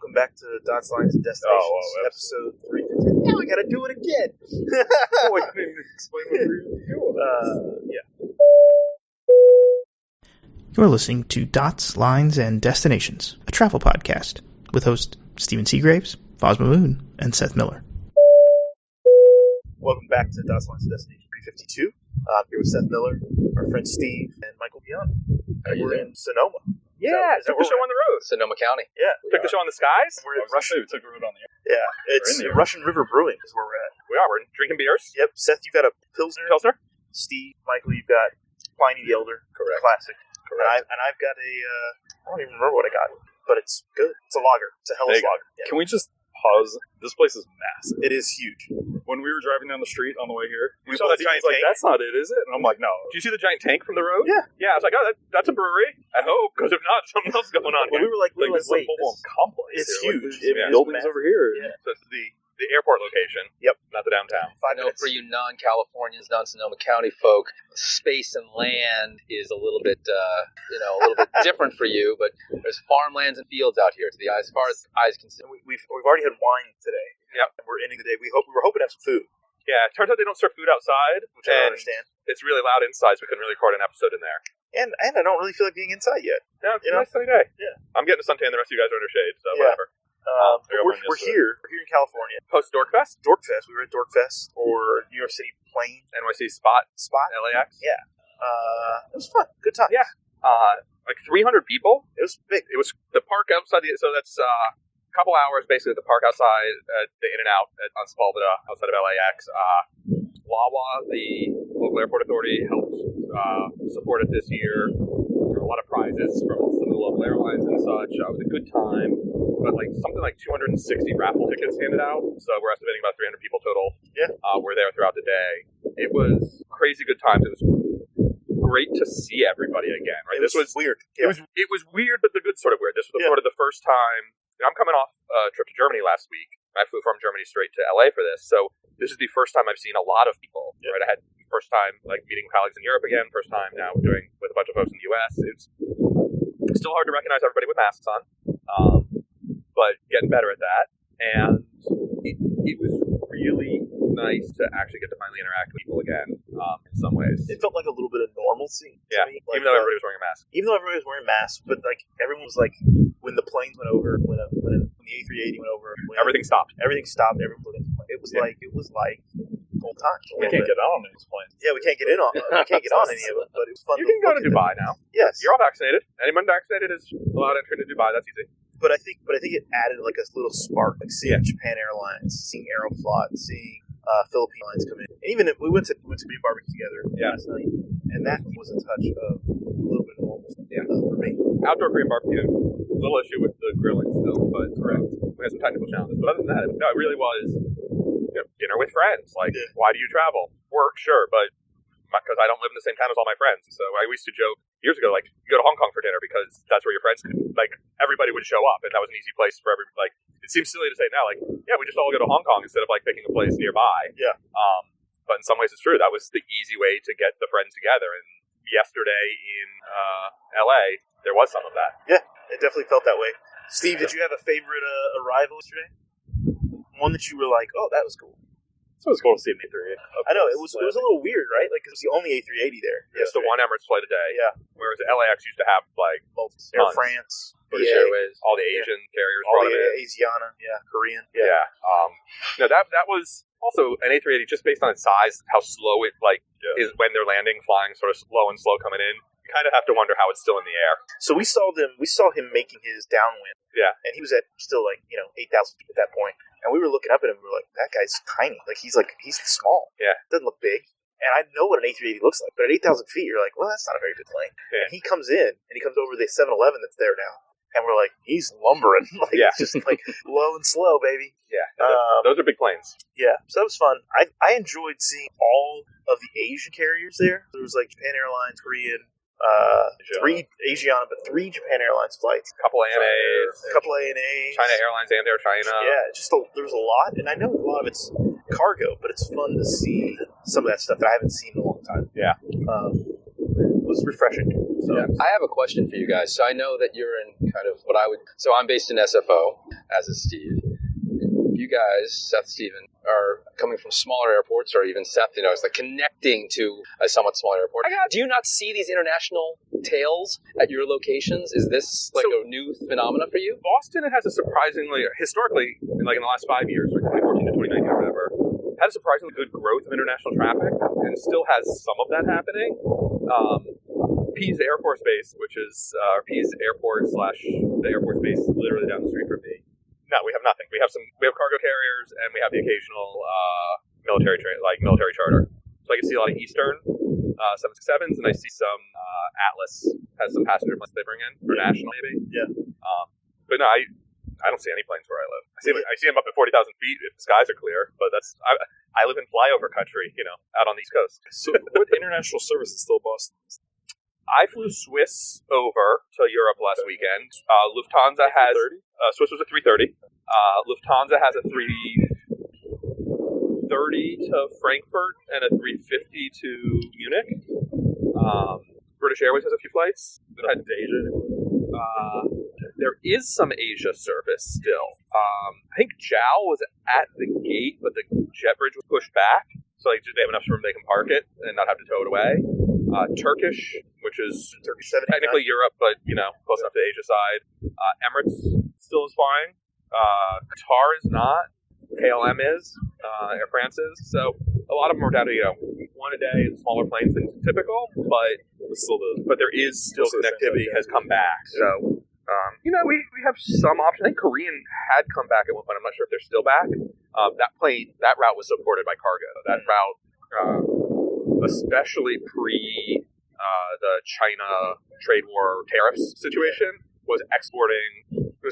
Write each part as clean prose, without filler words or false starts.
welcome back to Dots, Lines, and Destinations, episode 350. Now we gotta do it again. I couldn't even explain what we were doing. Yeah. You're listening to Dots, Lines, and Destinations, a travel podcast with hosts Stephen Seagraves, Fosma Moon, and Seth Miller. Welcome back to Dots, Lines, and Destinations 352. I'm here with Seth Miller, our friend Steve, and Michael Bion. And we're in Sonoma. Yeah, took the show on the road. Sonoma County. Yeah. Took the show on the skies. We're in Russian. We took the road on the air. Yeah, it's Russian River Brewing is where we're at. We are. We're drinking beers. Yep. Seth, you've got a Pilsner. Steve, Michael, you've got Pliny the Elder. Correct. Classic. Correct. And I've got a, I don't even remember what I got, but it's good. It's a lager. It's a Hellas lager. Yeah. Can we just pause? This place is massive. It is huge. When we were driving down the street on the way here, We saw that giant like, tank. that's not it, is it? And I'm like, no. Did you see the giant tank from the road? Yeah. Yeah, I was like, oh, that's a brewery. I hope, because if not, something else is going on Well, here. we were like, This is wait, a full-blown complex. it's here. huge. Like, there's buildings over here. Yeah. So it's the airport location. Yep. Not the downtown. 5 I know minutes. for you non-Californians, non-Sonoma County folk, space and land is a little bit, a little bit different for you. But there's farmlands and fields out here to the eyes, as far as eyes can see. We've already had wine today. Yep. And we're ending the day. We were hoping to have some food, Yeah, it turns out they don't serve food outside, which I don't and understand. it's really loud inside, so we couldn't really record an episode in there. And I don't really feel like being inside yet. Yeah, it's You a know? nice sunny day. Yeah. I'm getting a suntan, the rest of you guys are under shade, so Yeah. whatever. But we're here. We're here in California. Post Dork-Fest, Dork-Fest. We were at Dork-Fest or New York City Plain NYC Spot, Spot. LAX. Yeah. It was fun. Good time. Yeah. Like 300 people. It was big. It was the park outside, so that's a couple hours basically at the park outside at the In-N-Out on Sepulveda outside of LAX. Wawa, the local airport authority, helped support it this year. There were a lot of prizes from some of the local airlines and such. It was a good time, but something like 260 raffle tickets handed out. So we're estimating about 300 people total. Yeah. Were there throughout the day. It was crazy good times. It was great to see everybody again. Right. This was weird. Yeah. It was weird, but the good sort of weird. This was sort of the first time. I'm coming off a trip to Germany last week. I flew from Germany straight to LA for this, so this is the first time I've seen a lot of people. Yeah. Right, I had first time meeting colleagues in Europe again. First time now doing with a bunch of folks in the US. It's still hard to recognize everybody with masks on, but getting better at that. And it was really nice to actually get to finally interact with people again. In some ways, It felt like a little bit of normalcy. To yeah. me. Even though everybody was wearing a mask. Even though everybody was wearing masks, but everyone was when the planes went over, when the A380 went over, Everything stopped. Everything stopped. Everyone was in the plane. It was like old times. We can't get on these planes. Yeah, we can't get in on. We can't get on any of it. But it was fun. You can go to look at Dubai it. now. Yes, You're all vaccinated. Anyone vaccinated is allowed entry to Dubai. That's easy. but I think it added a little spark, seeing Japan Airlines, seeing Aeroflot, seeing Philippine Airlines come in. And even we went to Green Barbecue together last night, and that was a touch of a little bit of normalcy for me. Outdoor Korean barbecue, little issue with the grilling still, but correct. We had some technical challenges, but other than that, it really was dinner with friends. Why do you travel? Work, sure, but because I don't live in the same town as all my friends. So I used to joke years ago, you go to Hong Kong for dinner because that's where your friends could, everybody would show up, and that was an easy place for everybody. It seems silly to say now, we just all go to Hong Kong instead of picking a place nearby. Yeah. But in some ways it's true. That was the easy way to get the friends together. And yesterday in LA, there was some of that. Yeah, it definitely felt that way. Steve, did you have a favorite arrival yesterday? One that you were like, oh, that was cool. So it was cool to see an A380. I know, it was a little weird, right? Because it was the only A380 there. It's the one Emirates flight a day. Yeah. Whereas LAX used to have Air France, British Airways, all the Asian carriers all brought the it in. Asiana, Korean. Yeah. No, that was also an A380 just based on its size, how slow it is when they're landing, flying sort of low and slow coming in. You kind of have to wonder how it's still in the air. So we saw him making his downwind. Yeah. And he was at still 8,000 feet at that point. And we were looking up at him and we were like, that guy's tiny. He's small. Yeah. Doesn't look big. And I know what an A380 looks like, but at 8,000 feet, you're like, well, that's not a very big plane. Yeah. And he comes in, and he comes over the 7-Eleven that's there now, and we're like, he's lumbering. It's just low and slow, baby. Yeah. Those are big planes. Yeah, so that was fun. I enjoyed seeing all of the Asian carriers there. There was Japan Airlines, Korean, three Asiana, but 3 Japan Airlines flights. A couple ANAs. China Airlines and Air China. Yeah, there was a lot, and I know a lot of it's cargo, but it's fun to see some of that stuff that I haven't seen in a long time. Yeah. It was refreshing. So. I have a question for you guys. So I know that you're in kind of what I would... So I'm based in SFO. as is Steve. You guys, Seth, Steven, are coming from smaller airports, or even Seth, is like connecting to a somewhat smaller airport. Do you not see these international tails at your locations? Is this like a new phenomenon for you? Boston has a surprisingly, historically, like in the last 5 years, like 2014 to 2019 or whatever, had a surprisingly good growth of international traffic, and still has some of that happening. Pease Air Force Base, which is Pease Airport / the Air Force Base literally down the street from me. No, we have nothing. We have cargo carriers, and we have the occasional military charter. So I can see a lot of Eastern 767s, and I see some Atlas has some passenger planes they bring in, or national maybe. Yeah. But no, I don't see any planes where I live. I see them up at 40,000 feet if the skies are clear. But I live in flyover country, out on the East Coast. So what international service is still Boston? I flew Swiss over to Europe last weekend. Lufthansa has Swiss was a 330. Lufthansa has a 330 to Frankfurt and a 350 to Munich. British Airways has a few flights. Head to Asia. There is some Asia service still. I think JAL was at the gate, but the jet bridge was pushed back, so they have enough room they can park it and not have to tow it away. Turkish, which is technically Europe, but close enough to the Asia side. Emirates still is flying. Qatar is not. KLM is. Air France is. So a lot of them are down to one a day in smaller planes than typical, but there is still connectivity has come back. So we have some options. I think Korean had come back at one point. I'm not sure if they're still back. That route was supported by cargo. That route, especially pre the China trade war tariffs situation, was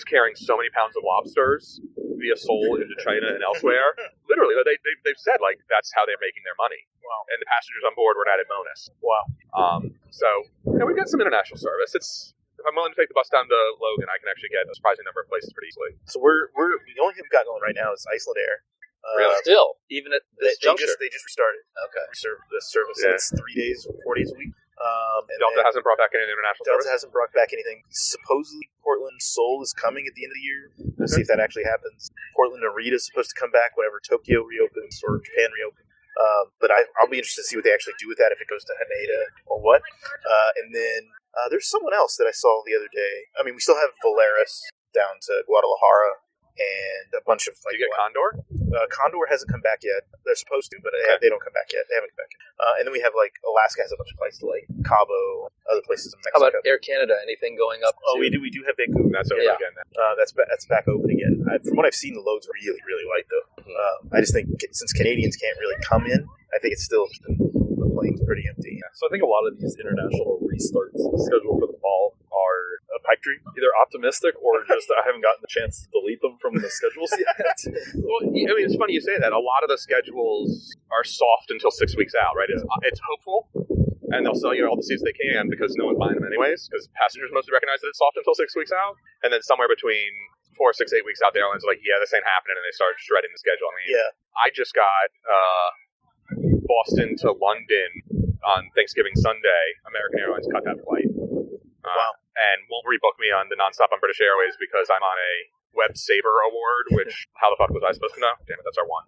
carrying so many pounds of lobsters via Seoul into China and elsewhere. Literally, they've said that's how they're making their money. Wow. And the passengers on board were an added bonus. Wow. So we've got some international service. If I'm willing to take the bus down to Logan, I can actually get a surprising number of places pretty easily. So we're the only thing we've got going right now is Iceland Air. Really? Still, even at this juncture? They just restarted. Okay. The service. Yeah. It's 3 days, 4 days a week. Delta hasn't brought back any international service? Delta hasn't brought back anything. Supposedly, Portland Seoul is coming at the end of the year. We'll see if that actually happens. Portland Narita is supposed to come back whenever Tokyo reopens or Japan reopens. But I'll be interested to see what they actually do with that, if it goes to Haneda or what. And then there's someone else that I saw the other day. I mean, we still have Volaris down to Guadalajara and a bunch of... Did you get Condor? Condor hasn't come back yet. They're supposed to, but they don't come back yet. They haven't come back yet. And then we have Alaska has a bunch of flights to Cabo, other places in Mexico. How about Air Canada? Anything going up? Oh, we do have Vancouver. That's open again. That's back open again. From what I've seen, the loads are really, really light though. I just think since Canadians can't really come in, I think it's still the plane's pretty empty. Yeah. So I think a lot of these international restarts scheduled for the fall are a pipe dream, either optimistic or just I haven't gotten the chance to delete them from the schedules yet. Well, I mean, it's funny you say that. A lot of the schedules are soft until 6 weeks out, right? It's hopeful, and they'll sell you all the seats they can because no one's buying them anyways, because passengers mostly recognize that it's soft until 6 weeks out, and then somewhere between 4, 6, 8 weeks out, the airlines are like, yeah, this ain't happening, and they start shredding the schedule. I mean, I just got Boston to London on Thanksgiving Sunday. American Airlines cut that flight. Wow. And won't rebook me on the nonstop on British Airways because I'm on a Web Saver Award, which how the fuck was I supposed to know? Damn it, that's our one.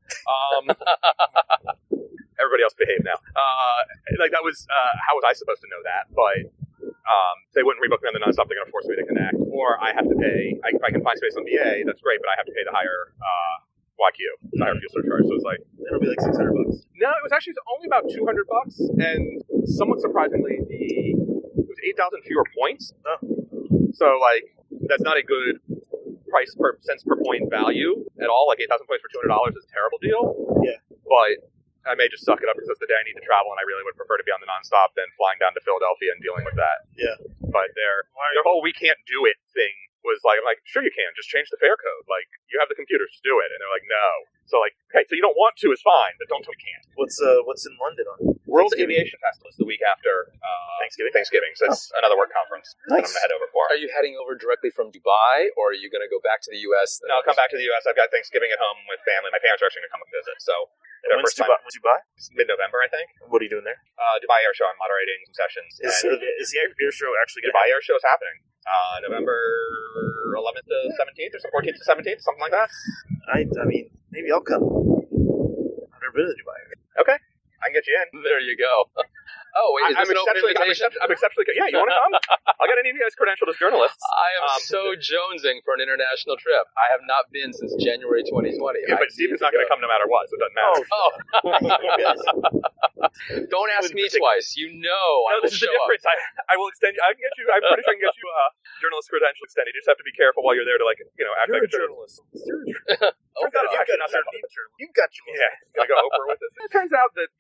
Everybody else behave now. That was how was I supposed to know that? But they wouldn't rebook me on the nonstop. They're going to force me to connect, or I have to pay. If I can find space on BA, that's great, but I have to pay the higher YQ, the higher fuel surcharge. So it's it'll be $600. No, it was actually only about $200, and somewhat surprisingly, it was 8,000 fewer points. Oh. So that's not a good price per cents per point value at all. 8,000 points for $200 is a terrible deal. Yeah. But I may just suck it up because that's the day I need to travel, and I really would prefer to be on the nonstop than flying down to Philadelphia and dealing with that. Yeah. But their whole "we can't do it" thing was I'm like, sure you can, just change the fare code. You have the computers to do it, and they're like, no. So okay, so you don't want to is fine, but don't tell me you can't. What's in London on? World Aviation Festival is the week after Thanksgiving. So it's another work conference that I'm going to head over for. Are you heading over directly from Dubai, or are you going to go back to the U.S.? No, I'll come back to the U.S. I've got Thanksgiving at home with family. My parents are actually going to come and visit. So When's Dubai? It's mid-November, I think. What are you doing there? Dubai Air Show. I'm moderating some sessions. Is the air show actually going to Dubai Air Show is happening. November 11th to 17th or 14th to 17th, something like that. I mean, maybe I'll come. I've never been to Dubai. Okay. I can get you in. There you go. Oh, wait, is this an open invitation? I'm exceptionally good. Yeah, you want to come? I'll get any of you guys credentialed as journalists. I am so jonesing for an international trip. I have not been since January 2020. Yeah, but Steven's not going to come no matter what, so it doesn't matter. Don't ask me twice. You know I will this is show the difference. up. I will extend you. I'm pretty sure I can get you journalist credential extended. You just have to be careful while you're there to, act like a journalist. You've got your Yeah, going to go Oprah with this. It turns out that,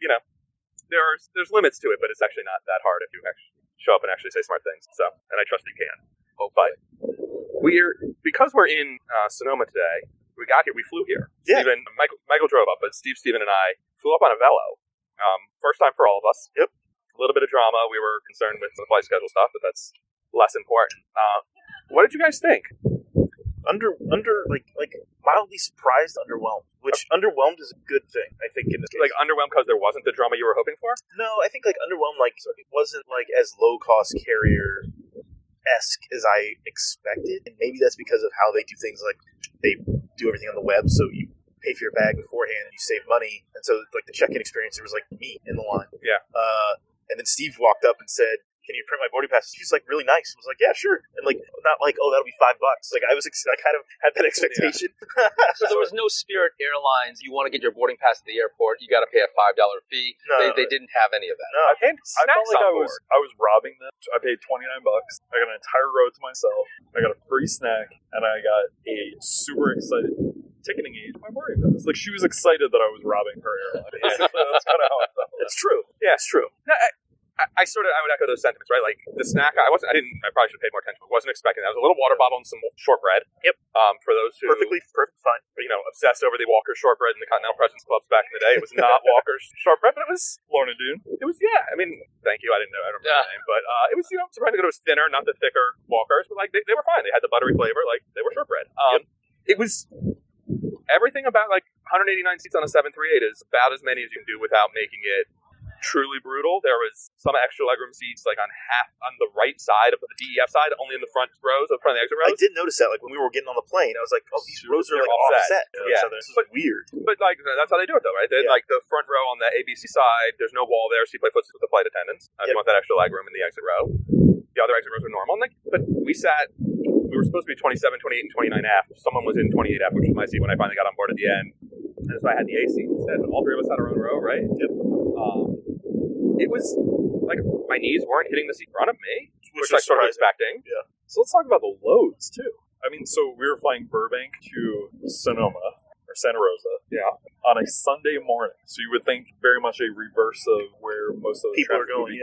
there's limits to it, but it's actually not that hard if you actually show up and actually say smart things. So, and I trust you can. But because we're in Sonoma today, we got here. We flew here. Yeah. Michael drove up, but Steven and I flew up on a Velo. First time for all of us. Yep. A little bit of drama. We were concerned with the flight schedule stuff, but that's less important. What did you guys think? Mildly surprised, underwhelmed. Which underwhelmed is a good thing, I think, in this case. Like underwhelmed because there wasn't the drama you were hoping for? No, I think underwhelmed, it wasn't as low cost carrier-esque as I expected. And maybe that's because of how they do things. Like they do everything on the web, so you pay for your bag beforehand, you save money, and so the check-in experience, there was me in the line. Yeah. And then Steve walked up and said, "Can you print my boarding pass?" She's really nice. I was like, "Yeah, sure." And not oh, that'll be $5. I kind of had that expectation. Yeah. So there was no Spirit Airlines. You want to get your boarding pass at the airport, you got to pay a $5 fee. No, they didn't have any of that. No, I felt like I was robbing them. I paid $29. I got an entire row to myself. I got a free snack, and I got a super excited ticketing aid. My boarding pass. She was excited that I was robbing her airline. That's kind of how I felt. It's true. Yeah, it's true. No, I would echo those sentiments, right? The snack, I probably should have paid more attention. I wasn't expecting that. It was a little water bottle and some shortbread. Yep. For those who perfect fine. Obsessed over the Walker's shortbread in the Continental Presidents Clubs back in the day. It was not Walker's shortbread, but it was Lorna Doone. It was, thank you. I don't remember the name, but it was, surprising that it was thinner, not the thicker Walkers, but they were fine. They had the buttery flavor, they were shortbread. It was everything about 189 seats on a 738 is about as many as you can do without making it truly brutal. There was some extra legroom seats on the right side of the DEF side, only in the front rows, the front of the exit rows. I did notice that when we were getting on the plane, I was like, "Oh, these rows are offset from each other. This is weird." But that's how they do it, though, right? The front row on the ABC side, there's no wall there, so you play footsie with the flight attendants. You want that extra legroom in the exit row. The other exit rows are normal, but we were supposed to be 27, 28, and 29F. Someone was in 28F, which was my seat when I finally got on board at the end. And so I had the A seat instead. But all three of us had our own row, right? Yep. It was my knees weren't hitting the seat in front of me, which I started expecting. Yeah. So let's talk about the loads too. So we were flying Burbank to Sonoma or Santa Rosa. Yeah. On a Sunday morning. So you would think very much a reverse of where most of the people are going.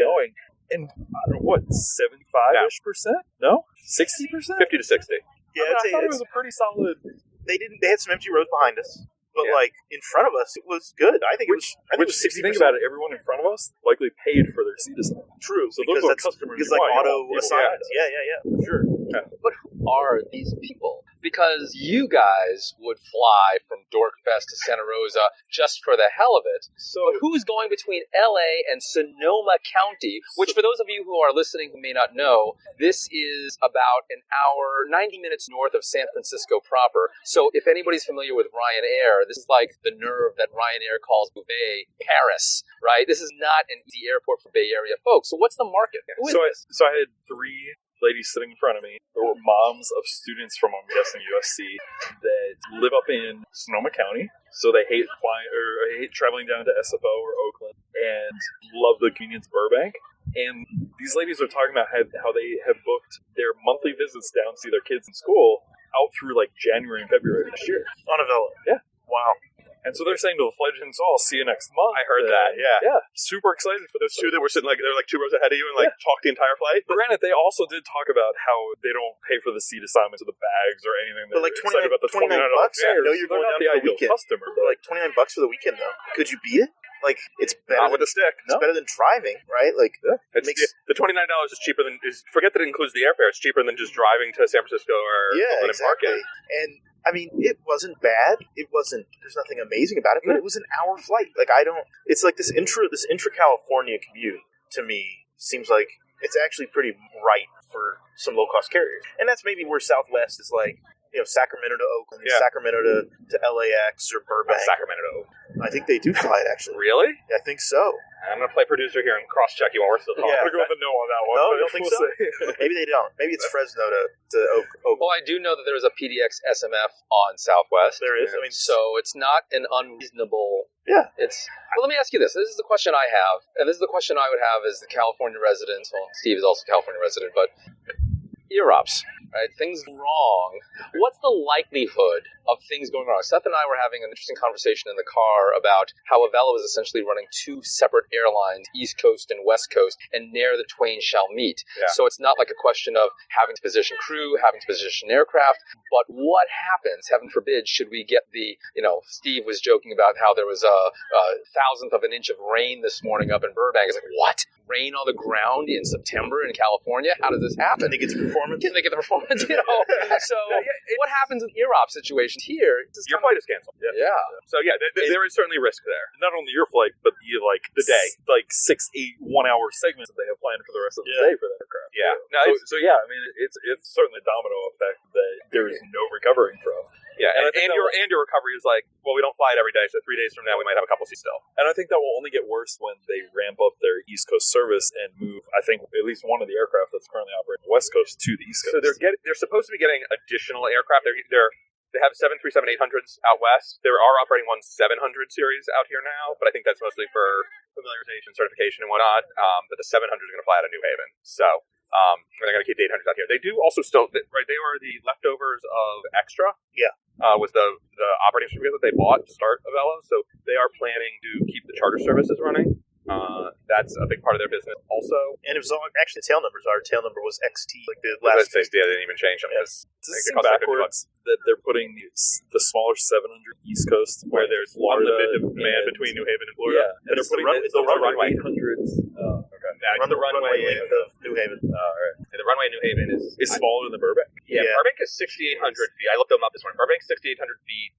And I don't know, 75-ish%? No? 60%? 50 to 60. Yeah, I thought it was a pretty solid. They had some empty rows behind us. But in front of us, it was good. I think it was 60%. If you think about it, everyone in front of us likely paid for their seat assignment. True. So those are customers. It's auto assigned. Yeah. Sure. Yeah. But who are these people? Because you guys would fly from Dorkfest to Santa Rosa just for the hell of it. But who's going between LA and Sonoma County, which for those of you who are listening who may not know, this is about an hour, 90 minutes north of San Francisco proper. So if anybody's familiar with Ryanair, this is like the nerve that Ryanair calls Bouvet Paris, right? This is not an easy airport for Bay Area folks. So what's the market? Who is this? So I had three ladies sitting in front of me. There were moms of students from, I'm guessing, USC that live up in Sonoma County. So they hate traveling down to SFO or Oakland and love the convenience Burbank. And these ladies are talking about how they have booked their monthly visits down to see their kids in school out through January and February this year. On a Velo. Yeah. Wow. And so they're saying to the flight attendants, I'll see you next month. I heard that, yeah. Yeah. Super excited for those two that were sitting they're 2 rows ahead of you and talk the entire flight. But granted, they also did talk about how they don't pay for the seat assignments or the bags or anything. But $29 about the $29 I know you're going down the for the ideal weekend. customer. $29 for the weekend, though. Could you beat it? Like, it's better. Not with a stick. It's better than driving, right? Like, it makes the $29 is cheaper than. Forget that it includes the airfare. It's cheaper than just driving to San Francisco or Oakland and parking. And I mean, it wasn't bad. It wasn't. There's nothing amazing about it, but it was an hour flight. Like, I don't. It's like this intra California commute to me seems like it's actually pretty right for some low cost carriers, and that's maybe where Southwest is like. Sacramento to Oakland, Sacramento to LAX or Burbank. Sacramento to Oakland. I think they do fly it, actually. Really? Yeah, I think so. I'm going to play producer here and cross-check you while we're still talking. I'm going to go with a no on that one. No, I don't think so. Maybe they don't. Maybe it's Fresno to Oakland. Well, I do know that there is a PDX SMF on Southwest. There is. I mean, so it's not an unreasonable... Yeah. Well, let me ask you this. This is the question I have, and this is the question I would have as the California resident. Well, Steve is also a California resident, but ear-ups. Right, things wrong. What's the likelihood of things going wrong? Seth and I were having an interesting conversation in the car about how Avelo is essentially running two separate airlines, East Coast and West Coast, and ne'er the twain shall meet. Yeah. So it's not like a question of having to position crew, having to position aircraft, but what happens, heaven forbid, should we get the, Steve was joking about how there was a thousandth of an inch of rain this morning up in Burbank. It's like, what? Rain on the ground in September in California? How does this happen? Can they get the performance? So what happens in ear-op situations here? Your flight is canceled. Yeah. So there is certainly risk there. Not only your flight, but the day. 6-8 1-hour segments that they have planned for the rest of the day for that aircraft. Yeah. So I mean, it's certainly a domino effect that there is no recovering from. Yeah, and your recovery is like, well, we don't fly it every day, so 3 days from now we might have a couple seats still. And I think that will only get worse when they ramp up their East Coast service and move, I think, at least one of the aircraft that's currently operating West Coast to the East Coast. So they're supposed to be getting additional aircraft. They have 737-800s out west. They are operating one 700 series out here now, but I think that's mostly for familiarization, certification, and whatnot. But the 700 is going to fly out of New Haven. So they're going to keep the 800s out here. They do also still, right, they are the leftovers of Extra. Yeah. Was the operating certificate that they bought to start Avelo. So they are planning to keep the charter services running. That's a big part of their business also. And it was actually the tail numbers. Our tail number was XT. Like the last 60, they didn't even change them. Does it seem backwards that they're putting the smaller 700 East Coast where there's unlimited demand between New Haven and Florida? Yeah, and they're putting the runway 800s. Okay. Now, the runway length of New Haven. Right. And the runway in New Haven is smaller than Burbank. Yeah, Burbank is 6,800 feet. I looked them up this morning. Burbank is 6,800 feet.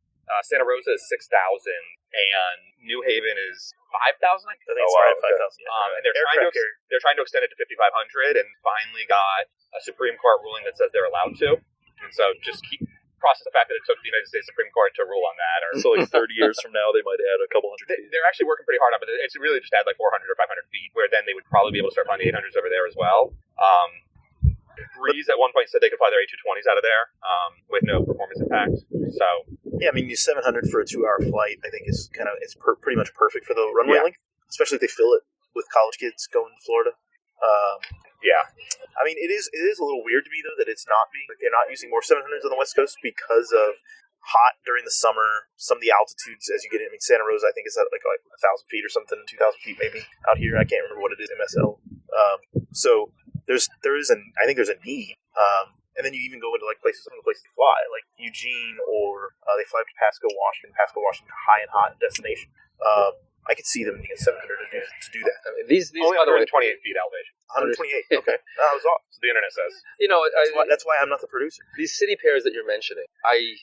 Santa Rosa is 6,000, and New Haven is 5,000. I think it's 5,000. And they're trying to extend it to 5,500, and finally got a Supreme Court ruling that says they're allowed to. And so just keep process the fact that it took the United States Supreme Court to rule on that. So 30 years from now, they might add a couple hundred feet. They're actually working pretty hard on it, but it's really just add like 400 or 500 feet, where then they would probably be able to start flying the 800s over there as well. Breeze at one point said they could fly their A220s out of there with no performance impact. So yeah, I mean, the 700 for a 2-hour flight, I think is pretty much perfect for the runway length, especially if they fill it with college kids going to Florida. I mean, it is a little weird to me though that it's not they're not using more 700s on the West Coast because of hot during the summer. Some of the altitudes as you get in. I mean, Santa Rosa, I think is at like 1,000 feet or something, 2,000 feet maybe out here. I can't remember what it is, MSL. So I think there's a need. And then you even go into like some of the places they fly, like Eugene, or they fly to Pasco, Washington, high and hot destination. I could see them needing 700 to do that. I mean, these only by the way, 128 feet elevation. 128. Okay, I was off. So the internet says. That's why I'm not the producer. These city pairs that you're mentioning, I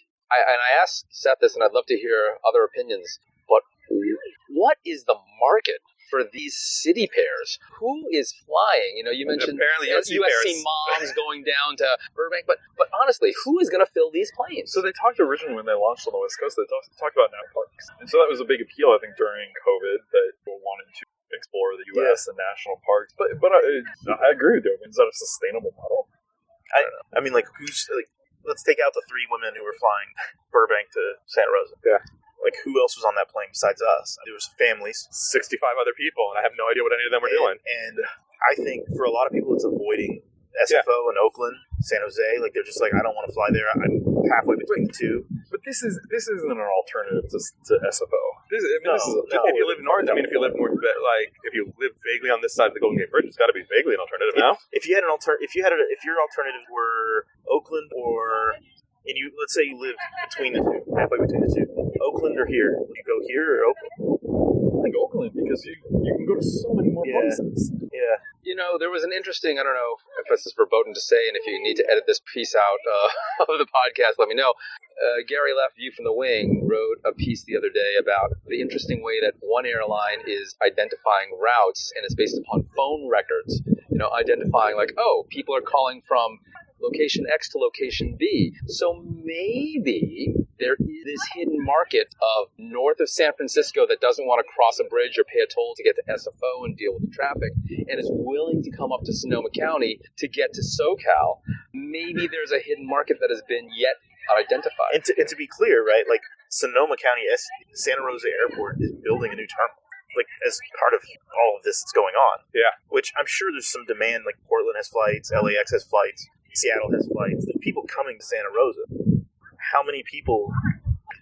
asked Seth this, and I'd love to hear other opinions. But what is the market for these city pairs? Who is flying? You mentioned apparently USC moms going down to Burbank, but honestly, who is going to fill these planes? So they talked originally when they launched on the West Coast, they talked about national parks, and so that was a big appeal, I think, during COVID, that people wanted to explore the U.S. and national parks. But I agree with you. I mean, is that a sustainable model? I mean, like let's take out the 3 women who were flying Burbank to Santa Rosa. Yeah. Like, who else was on that plane besides us? There was families. 65 other people, and I have no idea what any of them were doing. And I think for a lot of people, it's avoiding SFO in Oakland, San Jose. Like, they're just like, I don't want to fly there. I'm halfway between the two. But this isn't an alternative to SFO. If you live north, if you live more, like, if you live vaguely on this side of the Golden Gate Bridge, it's got to be vaguely an alternative now. If your alternative were Oakland or... And let's let's say you lived between the two, halfway between the two, Oakland or here. Would you go here or Oakland? I think Oakland, because you can go to so many more places. Yeah. You know, there was an interesting, I don't know if this is verboten to say, and if you need to edit this piece out of the podcast, let me know. Gary Leff, View from the Wing, wrote a piece the other day about the interesting way that one airline is identifying routes, and it's based upon phone records. You know, identifying like, oh, people are calling from location X to location B. So maybe there is this hidden market of north of San Francisco that doesn't want to cross a bridge or pay a toll to get to SFO and deal with the traffic, and is willing to come up to Sonoma County to get to SoCal. Maybe there's a hidden market that has been yet unidentified. And to be clear, right, like Sonoma County, Santa Rosa Airport is building a new terminal. Like, as part of all of this that's going on. Yeah. Which I'm sure there's some demand, like Portland has flights, LAX has flights, Seattle has flights. There's people coming to Santa Rosa. How many people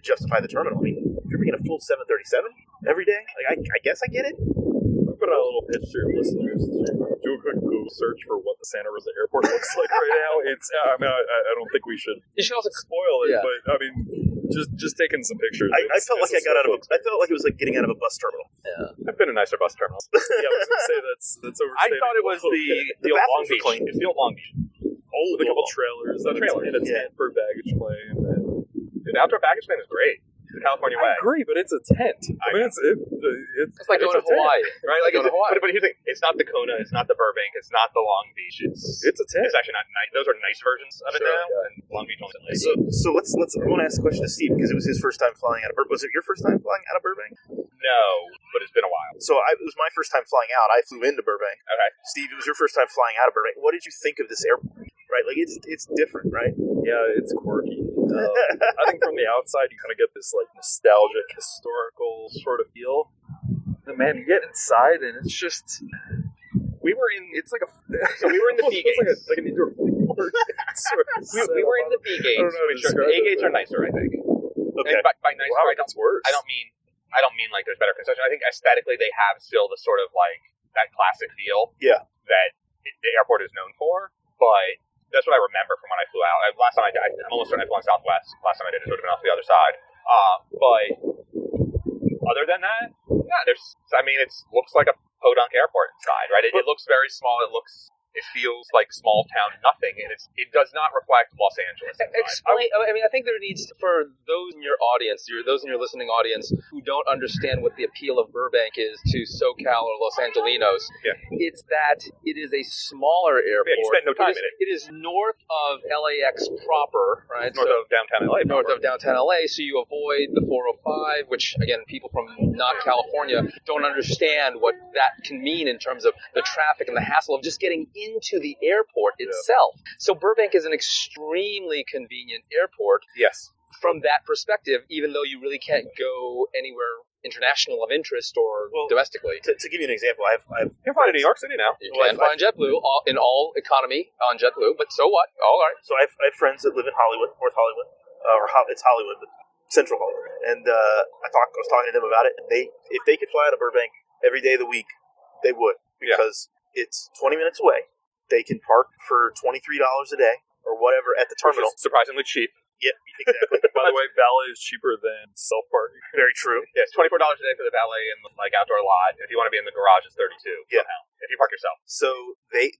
justify the terminal? I mean, if you're making a full 737 every day, like I guess I get it. I'll put out a little pitch to your listeners to do a quick Google search for what the Santa Rosa Airport looks like right now. It's, I mean, I don't think we should You should also spoil it, Yeah. but I mean, just taking some pictures. I felt like I got out of. I felt like it was like getting out of a bus terminal. I've been in nicer bus terminals. Yeah, I was going to say that's I overstating. thought it was the old Long bathrooms were Beach. clean. It's the old Long Beach. with a couple trailers, and a tent for baggage claim. And the outdoor baggage claim is great. The California way. I agree, but it's a tent. I mean, it's like going to Hawaii, right? Like going to Hawaii. But here's the thing: it's not the Kona, it's not the Burbank, it's not the Long Beach. It's a tent. It's actually not nice. Those are nice versions of it now. And Long Beach only. So let's. I want to ask a question to Steve because it was his first time flying out of Burbank. Was it your first time flying out of Burbank? No, but it's been a while. So it was my first time flying out. I flew into Burbank. Okay. Steve, it was your first time flying out of Burbank. What did you think of this airport? Right, like it's different, right? Yeah, it's quirky. I think from the outside, you kind of get this like nostalgic, historical sort of feel. And man, you get inside, and it's just. We were in the B gates. Like an indoor flea market. we were in the B gates. The A gates are nicer, I think. Okay. And by nicer, wow, I don't mean like there's better construction. I think aesthetically they have still the sort of like that classic feel. Yeah. That the airport is known for, but. That's what I remember from when I flew out. Last time I'm almost certain I flew on Southwest. Last time I did it would have been off the other side. But other than that, yeah, it looks like a podunk airport inside, right? It looks very small. It feels like small town nothing, and it does not reflect Los Angeles. Explain. I mean, I think there needs for those in your audience, those in your listening audience who don't understand what the appeal of Burbank is to SoCal or Los Angelinos. Yeah. It's that it is a smaller airport. Yeah, you spend no time in it. It is north of LAX proper, right? North of downtown LA. North of downtown LA, so you avoid the 405, which again, people from not California don't understand what that can mean in terms of the traffic and the hassle of just getting into the airport itself. So Burbank is an extremely convenient airport. Yes. From that perspective, even though you really can't go anywhere international of interest or domestically. To give you an example, I've you can fly to New York City now. You can fly on JetBlue in all economy on JetBlue, but so what? All right. So I have friends that live in Hollywood, North Hollywood, it's Hollywood, but Central Hollywood, and I was talking to them about it, and if they could fly out of Burbank every day of the week, they would because it's 20 minutes away. They can park for $23 a day or whatever at the terminal. Which is surprisingly cheap. Yeah, exactly. By the way, valet is cheaper than self-parking. Very true. Yeah, it's $24 a day for the valet in the outdoor lot. If you want to be in the garage, it's $32. Yeah. Somehow, if you park yourself. So they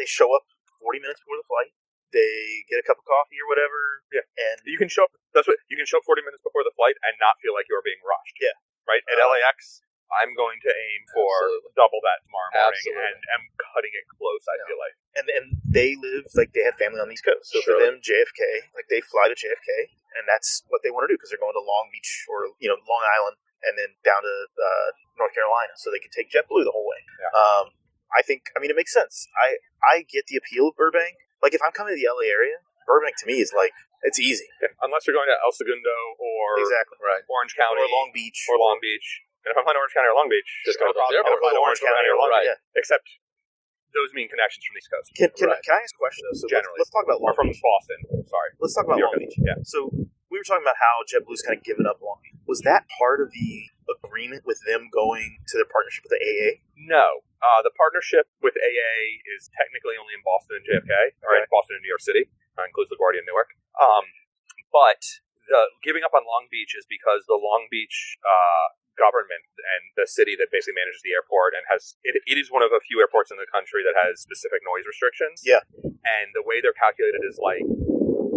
show up 40 minutes before the flight. They get a cup of coffee or whatever. Yeah. And you can show up 40 minutes before the flight and not feel like you're being rushed. Yeah. Right? At LAX, I'm going to aim for double that tomorrow morning and am cutting it close, I feel like. And they live, like, they have family on the East Coast. So for them, JFK, like, they fly to JFK, and that's what they want to do because they're going to Long Beach or, Long Island and then down to North Carolina so they can take JetBlue the whole way. Yeah. It makes sense. I get the appeal of Burbank. Like, if I'm coming to the LA area, Burbank to me is like, it's easy. Yeah. Unless you're going to El Segundo or Orange County. Or Long Beach. And if I'm flying to Orange County or Long Beach, just go to the airport. Orange County or Long Beach. Yeah. Except those mean connections from the East Coast. Can I ask a question, though? So generally. Let's talk about Long Beach. Or from Boston. Sorry. Let's talk about Long Beach. Yeah. So we were talking about how JetBlue's kind of given up Long Beach. Was that part of the agreement with them going to their partnership with the AA? No. The partnership with AA is technically only in Boston and JFK, or in Boston and New York City. Includes LaGuardia and Newark. But the giving up on Long Beach is because the Long Beach government and the city that basically manages the airport and has it is one of a few airports in the country that has specific noise restrictions. Yeah. And the way they're calculated is like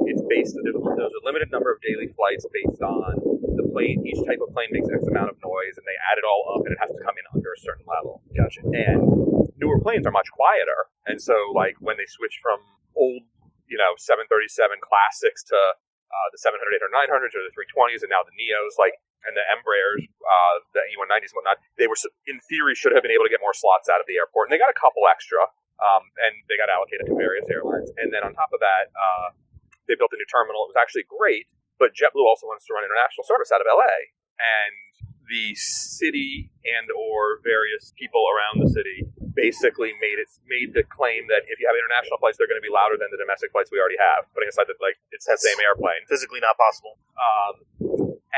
it's based there's a limited number of daily flights based on the plane. Each type of plane makes X amount of noise, and they add it all up, and it has to come in under a certain level. Gotcha. And newer planes are much quieter, and so like when they switch from old 737 classics to the 700, 800, 900s or the 320s, and now the Neos, like. And the Embraers, the E190s and whatnot, they were, in theory, should have been able to get more slots out of the airport. And they got a couple extra, and they got allocated to various airlines. And then on top of that, they built a new terminal. It was actually great, but JetBlue also wants to run international service out of LA. And the city and or various people around the city basically made the claim that if you have international flights, they're going to be louder than the domestic flights we already have, putting aside that it's the same airplane. Physically not possible.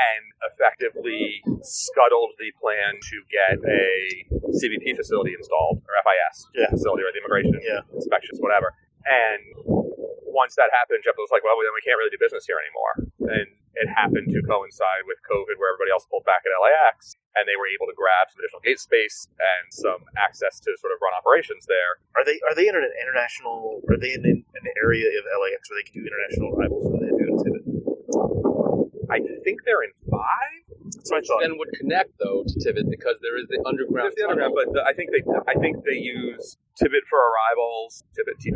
And effectively scuttled the plan to get a CBP facility installed, or FIS facility, or the immigration inspections, whatever. And once that happened, JetBlue was like, well, then we can't really do business here anymore. And it happened to coincide with COVID, where everybody else pulled back at LAX, and they were able to grab some additional gate space and some access to sort of run operations there. Are they in an international? Are they in an area of LAX where they can do international arrivals? Where they do it to I think they're in 5. That's what I thought. Then would connect though to Tibbet because there is the underground. There's the underground, but I think they use Tibbet for arrivals. Tibbet for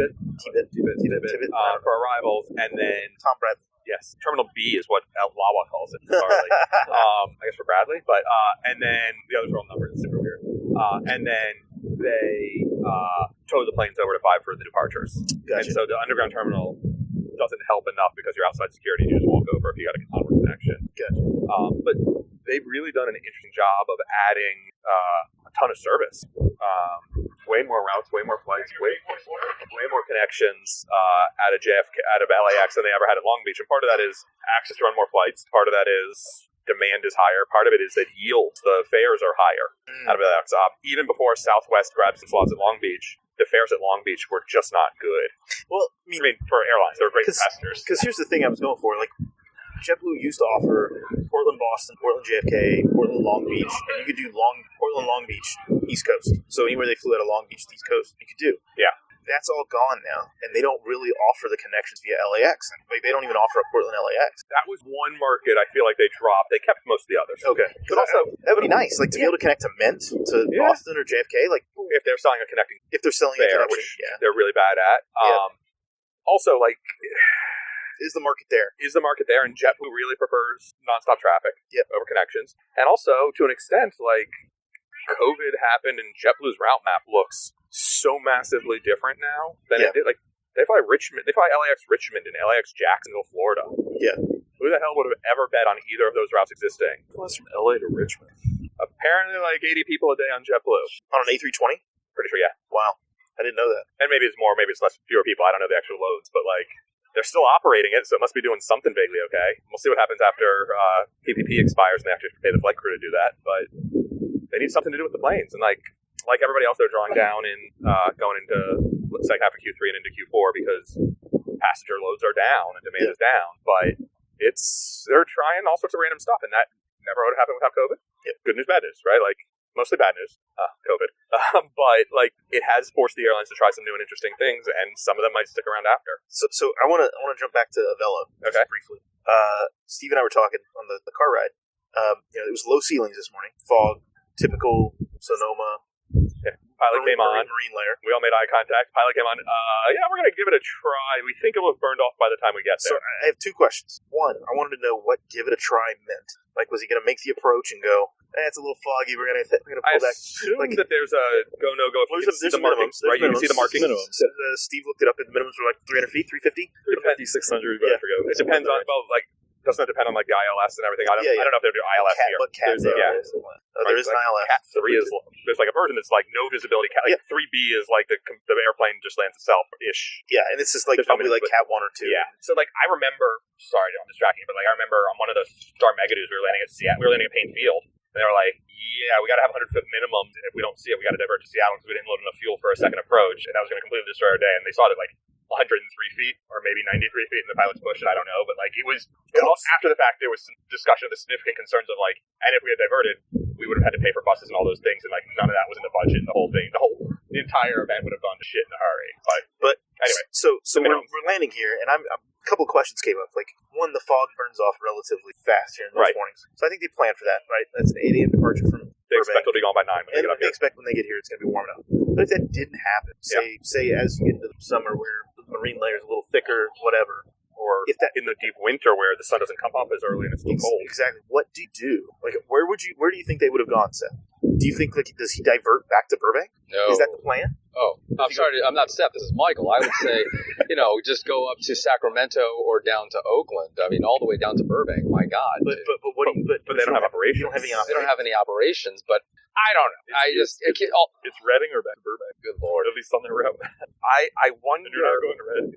arrivals, and then Tom Bradley. Yes, Terminal B is what Lawa calls it. I guess for Bradley, but and then the others are all numbered. It's super weird. And then they tow the planes over to 5 for the departures. Gotcha. And so the underground terminal doesn't help enough because you're outside security. You just walk over if you got a onward connection. Gotcha. But they've really done an interesting job of adding a ton of service. Way more routes, way more flights, way more connections out of LAX than they ever had at Long Beach. And part of that is access to run more flights. Part of that is demand is higher. Part of it is that yields, the fares are higher out of LAX. Even before Southwest grabbed some slots at Long Beach, the fares at Long Beach were just not good. Well, I mean for airlines, they were great passengers. Because here's the thing I was going for. Like, JetBlue used to offer Portland, Boston, Portland, JFK, Portland, Long Beach, and you could do Portland, Long Beach, East Coast. So anywhere they flew out of Long Beach, East Coast, you could do. Yeah. That's all gone now, and they don't really offer the connections via LAX. Like, they don't even offer a Portland LAX. That was one market I feel like they dropped. They kept most of the others. Okay. But also, that would be nice, like to be able to connect to Mint, to Boston or JFK. Like, if they're selling a connecting if they're selling fare, a connection, which they're really bad at. Also, like, is the market there? And JetBlue really prefers nonstop traffic over connections. And also, to an extent, like, COVID happened and JetBlue's route map looks so massively different now than it did. Like, they fly LAX Richmond and LAX Jacksonville, Florida. Yeah. Who the hell would have ever bet on either of those routes existing? It was from LA to Richmond. Apparently, like 80 people a day on JetBlue. On an A320? Pretty sure, yeah. Wow. I didn't know that. And maybe it's more, maybe it's fewer people. I don't know the actual loads, but like, they're still operating it, so it must be doing something vaguely okay. We'll see what happens after PPP expires and they actually pay the flight crew to do that. But they need something to do with the planes. And like everybody else, they're drawing down in going into the second half of Q3 and into Q4 because passenger loads are down and demand is down. But they're trying all sorts of random stuff, and that never would have happened without COVID. Yeah. Good news, bad news, right? Like, mostly bad news, COVID. But like, it has forced the airlines to try some new and interesting things, and some of them might stick around after. So I want to jump back to Avella briefly. Steve and I were talking on the car ride. It was low ceilings this morning, fog, typical Sonoma. Yeah. Pilot came on. Marine layer. We all made eye contact. Pilot came on. We're going to give it a try. We think it will have burned off by the time we get there. So I have 2 questions. One, I wanted to know what give it a try meant. Like, was he going to make the approach and go, it's a little foggy, we're going to pull back? I assume that there's a go, no-go. There's the markings, right? You can see the markings. Steve looked it up, and the minimums were like 300 feet, 350? 350, 600, I forget. It depends on, doesn't it depend on like the ILS and everything? I don't know if they're doing ILS here. What cat there is. There is an ILS. Cat 3 is, there's like a version that's like no visibility. 3B is like the airplane just lands itself-ish. Yeah, and it's just like probably like Cat 1 or 2. Yeah. So like I remember, sorry I'm distracting you, but like I remember on one of the Star Megadoos we were landing at Seattle, we were landing at Payne Field, and they were like, we got to have 100-foot minimum, and if we don't see it, we got to divert to Seattle because we didn't load enough fuel for a second approach, and that was going to completely destroy our day, and they saw it at like 103 feet or maybe 93 feet in the pilot's bush, I don't know, but like it was after the fact there was some discussion of the significant concerns of like, and if we had diverted, we would have had to pay for buses and all those things, and like none of that was in the budget, and the entire event would have gone to shit in a hurry. But anyway, so we're landing here, and a couple of questions came up. Like, one, the fog burns off relatively fast here in those mornings, so I think they planned for that, right? That's an 8 a.m. departure from they expect it'll be gone by 9 when they get up here. They expect when they get here it's going to be warm enough. But if that didn't happen, say as you get into the summer where the marine layer is a little thicker, whatever, or if that in the deep winter where the sun doesn't come up as early and it's still cold. Exactly. What do you do? Like, where do you think they would have gone, Seth? Do you think, like, does he divert back to Burbank? No. Is that the plan? Oh, I'm sorry. I'm not Seth. This is Michael. I would say, just go up to Sacramento or down to Oakland. I mean, all the way down to Burbank. My God. But they don't have operations. They don't have any operations. But I don't know. It's Reading or back to Burbank. Good Lord. At least on the route. I wonder. And you're not going to Reading.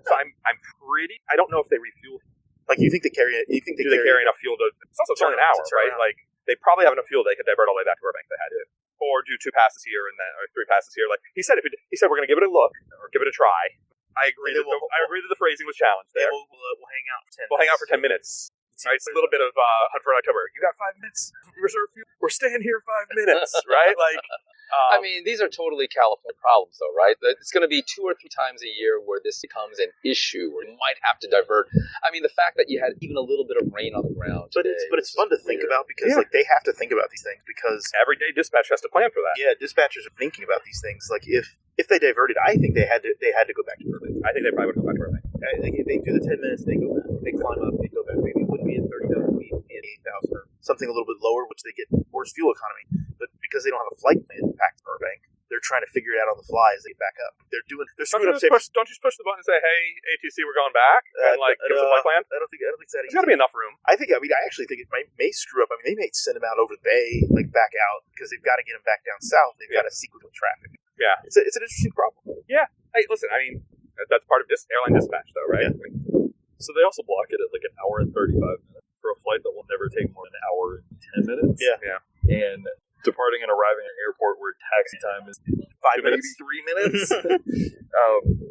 So I'm pretty. I don't know if they refuel. Like, you think they carry it? You think they carry enough fuel to? It's also only an hour, right? Like, they probably have enough fuel they could divert all the way back to Burbank if they had to, or do 2 passes here and then, or 3 passes here. Like he said, we're going to give it a look or give it a try. I agree. I agree that the phrasing was challenged there. We'll hang out for 10 minutes. We'll hang out for 10 minutes. Right, it's a little bit of Hunt for October. You got 5 minutes reserve fuel. We're staying here 5 minutes, right? Like, I mean, these are totally California problems, though, right? It's going to be 2 or 3 times a year where this becomes an issue, where you might have to divert. I mean, the fact that you had even a little bit of rain on the ground today, but it's fun to think about because like they have to think about these things because everyday dispatch has to plan for that. Yeah, dispatchers are thinking about these things. Like if they diverted, I think they had to go back to Burbank. I think they probably would go back to Burbank. I think if they do the 10 minutes, they go back. They climb up, they go back. Maybe it wouldn't be at 30,000 feet, in 8,000 or something a little bit lower, which they get worse fuel economy. But because they don't have a flight plan back to Burbank, they're trying to figure it out on the fly as they get back up. They're screwing up. Don't you just push the button and say, "Hey, ATC, we're going back," and give us a flight plan? I don't think that's that easy. There's got to be enough room. I actually think it may screw up. I mean, they may send them out over the bay, like back out, because they've got to get them back down south. They've got to sequence with traffic. Yeah, it's an interesting problem. Yeah. Hey, listen. I mean, that's part of this airline dispatch, though, right? Yeah. I mean, so they also block it at like 1 hour and 35 minutes for a flight that will never take more than 1 hour and 10 minutes. Yeah. And departing and arriving at an airport where taxi time is 5 maybe minutes. 3 minutes.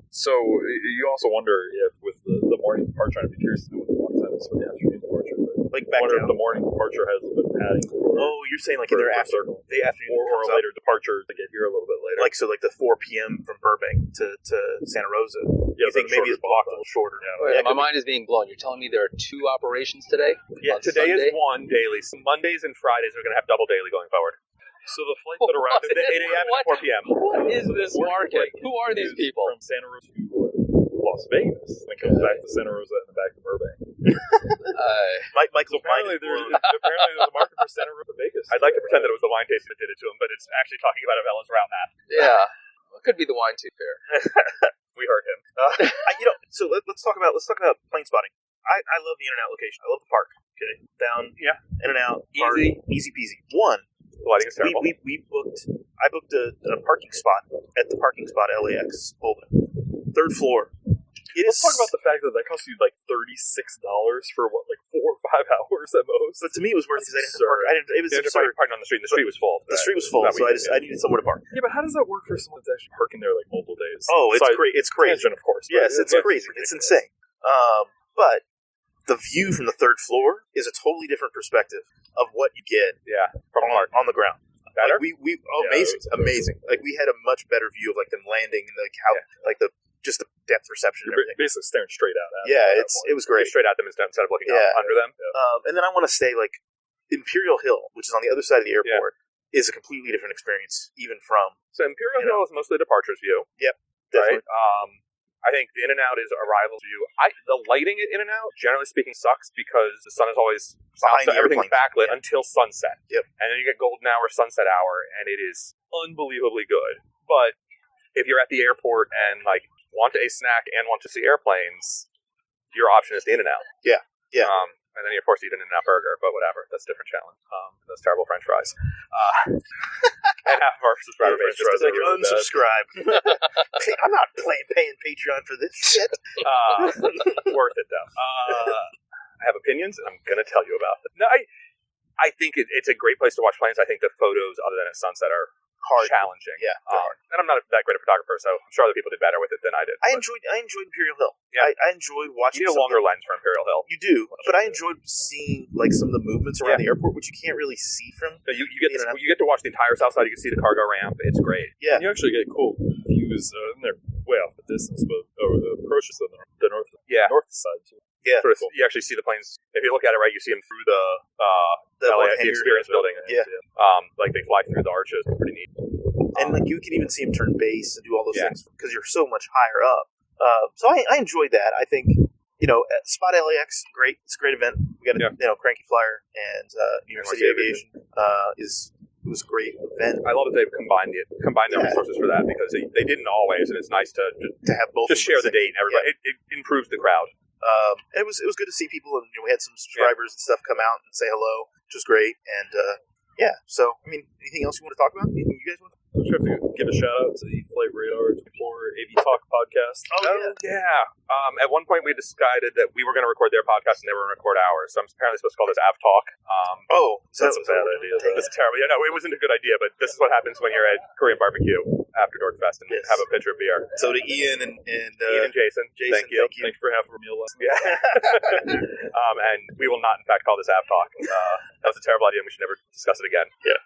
So you also wonder if with the morning departure, I'd be curious to know what the long time is for the afternoon departure. But Like back wonder down. if the morning departure has a bit of padding. Oh, you're saying like in their afternoon or comes a up. later departure to get here a little bit later. Like the 4 p.m. from Burbank to Santa Rosa. Yeah, you think maybe it's blocked a little shorter? Wait, my mind is being blown. You're telling me there are 2 operations today? Yeah, today is 1 daily. So Mondays and Fridays are going to have double daily going forward. So the flight that arrived at 8 a.m. and 4 p.m. What is this market? Who are these people? From Santa Rosa to Las Vegas, and it comes back to Santa Rosa and then back to Burbank. Michael's Apparently, there's a market for Santa Rosa Vegas. I'd like to pretend that it was the wine tasting that did it to him, but it's actually talking about Avella's route map. Yeah. It could be the wine too fair. We heard him. So let's talk about plane spotting. I love the In-N-Out location. I love the park. Okay, down, in and out, easy peasy. One. The lighting is terrible. I booked a parking spot at the parking spot LAX Golden, 3rd floor. Let's talk about the fact that cost you like $36 for 4 or 5 hours at most. But to me, it was worth it because I didn't have to park. It was absurd. Parking on the street. The street was full. The street was full, so I needed somewhere to park. Yeah, but how does that work for someone that's actually parking there like multiple days? Oh, it's great. It's crazy. Tangent, of course. Yes, it's crazy. It's insane. But the view from the 3rd floor is a totally different perspective of what you get from on the ground. Better? Amazing. Like we had a much better view of like them landing and like how just the depth perception. You're and everything. basically staring straight out at them. It was great. Straight at them instead of looking out under them. Yeah. And then I want to say like Imperial Hill, which is on the other side of the airport, is a completely different experience even from. So Imperial Hill is mostly departures view. Yep. Definitely. Right. I think the In-N-Out is arrivals view. The lighting at In-N-Out, generally speaking, sucks because the sun is always behind so everything's backlit Yeah. until sunset. Yep. And then you get golden hour, sunset hour, and it is unbelievably good. But if you're at the airport and want a snack and want to see airplanes, your option is the In-N-Out. Yeah. Yeah. And then you, of course, eat an In-N-Out burger, but whatever. That's a different challenge. Those terrible French fries. And half of our subscriber base just like unsubscribe. I'm not paying Patreon for this shit. Worth it, though. I have opinions, and I'm going to tell you about them. No, I think it's a great place to watch planes. I think the photos, other than at sunset, are challenging. Yeah, and I'm not that great a photographer, so I'm sure other people did better with it than I did. I enjoyed Imperial Hill. Yeah. I enjoyed watching. You need a longer lens for Imperial Hill. You do, but I enjoyed seeing like some of the movements around the airport, which you can't really see from. So you get to watch the entire south side. You can see the cargo ramp. It's great. Yeah, and you actually get cool views, and they're way off the distance, but approaches to the north side too. Yeah, cool. You actually see the planes. If you look at it right, you see them through the Experience building. Yeah. Like they fly through the arches. It's pretty neat. And like you can even see them turn base and do all those things because you're so much higher up. So I enjoyed that. I think Spot LAX, great. It's a great event. We got a Cranky Flyer and New York City Aviation it was a great event. I love that they've combined their resources for that because they didn't always, and it's nice to have both. Just share the date and everybody. It improves the crowd. And it was good to see people, and we had some subscribers and stuff come out and say hello, which was great. And so I mean, anything else you want to talk about? Anything you guys want to? I have to give a shout out to the Flight Radar 24 AV Talk podcast. Oh yeah. At one point we decided that we were going to record their podcast and they were going to record ours. So I'm apparently supposed to call this Av Talk. That's a bad idea. It's terrible. Yeah, no, it wasn't a good idea. But this is what happens when you're at Korean barbecue after Dork-Fest and have a pitcher of beer. So to Ian and Jason, thank you. Thank you for half a meal last night. Yeah. And we will not, in fact, call this Av Talk. That was a terrible idea, and we should never discuss it again. Yeah.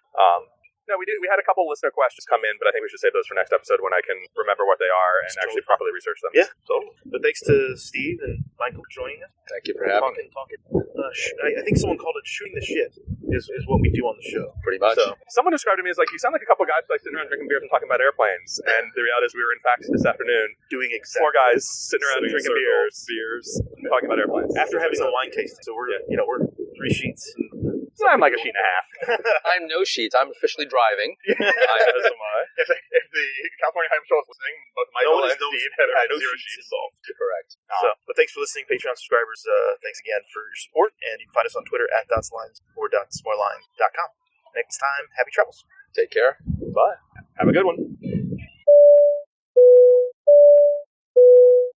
No, we did. We had a couple listener questions come in, but I think we should save those for next episode when I can remember what they are and actually properly research them. Yeah, totally. But thanks to Steve and Michael for joining us. Thank you for having me. I think someone called it shooting the shit is what we do on the show. Pretty much. So, someone described to me as like, you sound like a couple guys like sitting around drinking beers and talking about airplanes. And the reality is we were in fact this afternoon doing exactly 4 guys sitting around drinking beers and talking about airplanes. After having a wine tasting. So we're 3 sheets. I'm like a sheet and a half. I'm no sheets. I'm officially driving. As am I. If the California High Patrol is listening, both Michael and Steve had no sheets involved. Correct. But thanks for listening, Patreon subscribers. Thanks again for your support, and you can find us on Twitter at @dotslines or .smoreline.com. Next time, happy travels. Take care. Bye. Have a good one.